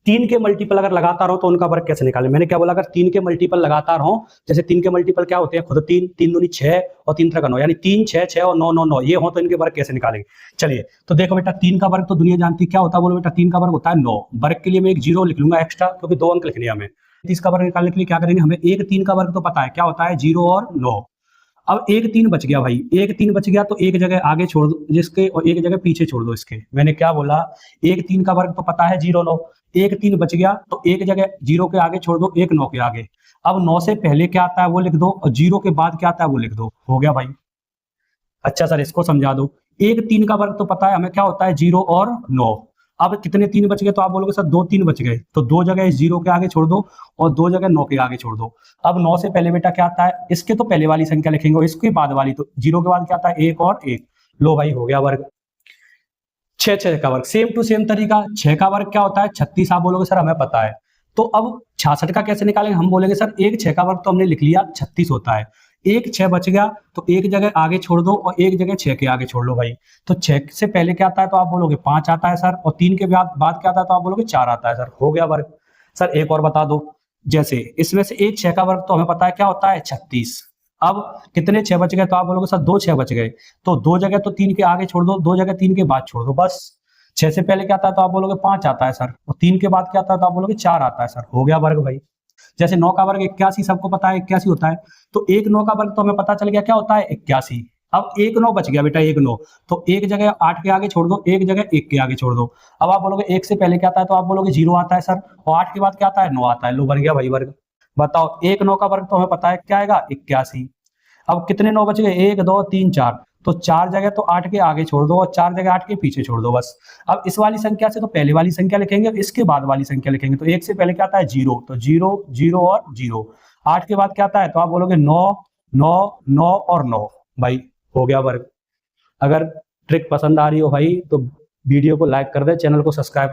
3 के मल्टीपल अगर लगातार हो तो उनका वर्ग कैसे निकालें। मैंने क्या बोला, अगर 3 के मल्टीपल लगातार हो, जैसे 3 के मल्टीपल क्या होते हैं, खुद 3, 3 दूनी 6 और 3 3 9, यानी 3 6 6 और 9 9 9 ये हो तो इनके वर्ग कैसे निकालेंगे। चलिए तो देखो बेटा, 3 का वर्ग तो दुनिया जानती है क्या होता है, बोलो बेटा 3 का वर्ग होता है 9। वर्ग के लिए मैं एक 0 लिख लूंगा एक्स्ट्रा, क्योंकि 2 अंक लिखने हैं हमें। 30 का वर्ग निकालने के लिए क्या करेंगे, हमें एक 3 का वर्ग तो पता है क्या होता है, 0 और 9। अब एक 3 बच गया भाई, एक 3 बच गया तो एक जगह आगे छोड़ दो जिसके और एक जगह पीछे छोड़ दो इसके। मैंने क्या बोला, एक 3 का वर्ग तो पता है 0 9, एक 3 बच गया तो एक जगह 0 के आगे छोड़ दो, एक 9 के आगे। अब 9 से पहले क्या आता है वो लिख दो और 0 के बाद क्या आता है वो लिख दो, हो गया भाई। अच्छा सर इसको समझा दो। एक 3 का वर्ग तो पता है हमें क्या होता है, 0 और 9। अब कितने 3 बच गए, तो आप बोलोगे सर 2 3 बच गए, तो 2 जगह इस 0 के आगे छोड़ दो और 2 जगह 9 के आगे छोड़ दो। अब 9 से पहले बेटा क्या आता है, इसके तो पहले वाली संख्या लिखेंगे और इसके बाद वाली, तो 0 के बाद क्या आता है 1 और 1। लो भाई हो गया वर्ग। 6 6 का वर्ग सेम टू सेम तरीका, 6 का वर्ग क्या होता है 36। आप बोलोगे सर हमें पता है, तो अब 66 का कैसे निकालेंगे। हम बोलेंगे सर एक 6 का वर्ग तो हमने लिख लिया 36 होता है, एक 6 बच गया तो एक जगह आगे छोड़ दो और एक जगह 6 के आगे छोड़ लो भाई। तो 6 से पहले क्या आता है, तो आप बोलोगे 5 आता है सर, और 3 के बाद क्या आता है, तो आप बोलोगे 4 आता है सर, हो गया वर्ग। सर एक और बता दो, जैसे इसमें से एक 6 का वर्ग तो हमें पता है क्या होता है 36। अब कितने 6 बच गए, तो आप बोलोगे सर 2 6 बच गए, तो 2 जगह तो 3 के आगे छोड़ दो, 2 जगह 3 के बाद छोड़ दो बस। 6 से पहले क्या आता है, तो आप बोलोगे 5 आता है सर, और 3 के बाद क्या आता है, तो आप बोलोगे 4 आता है सर, हो गया वर्ग भाई। जैसे 9 का वर्ग 81 सबको पता है 81 होता है, तो एक 9 का वर्ग तो हमें पता चल गया क्या होता है 81। अब एक 9 बच गया बेटा, एक 9, तो एक जगह 8 के आगे छोड़ दो, एक जगह 1 के आगे छोड़ दो। अब आप बोलोगे 1 से पहले क्या आता है, तो आप बोलोगे 0 आता है सर, और 8 के बाद क्या आता है 9 आता है। लो बन गया भाई वर्ग। बताओ एक 9 का वर्ग तो हमें पता है क्या आएगा 81। अब कितने 9 बच गए, 1 2 3 4, तो 4 जगह तो 8 के आगे छोड़ दो और 4 जगह 8 के पीछे छोड़ दो बस। अब इस वाली संख्या से तो पहले वाली संख्या लिखेंगे, इसके बाद वाली संख्या लिखेंगे। तो 1 से पहले क्या आता है 0, तो 0 0 और 0। 8 के बाद क्या आता है, तो आप बोलोगे 9 9 9 और 9 भाई, हो गया वर्ग। अगर ट्रिक पसंद आ रही हो भाई तो वीडियो को लाइक कर दे, चैनल को सब्सक्राइब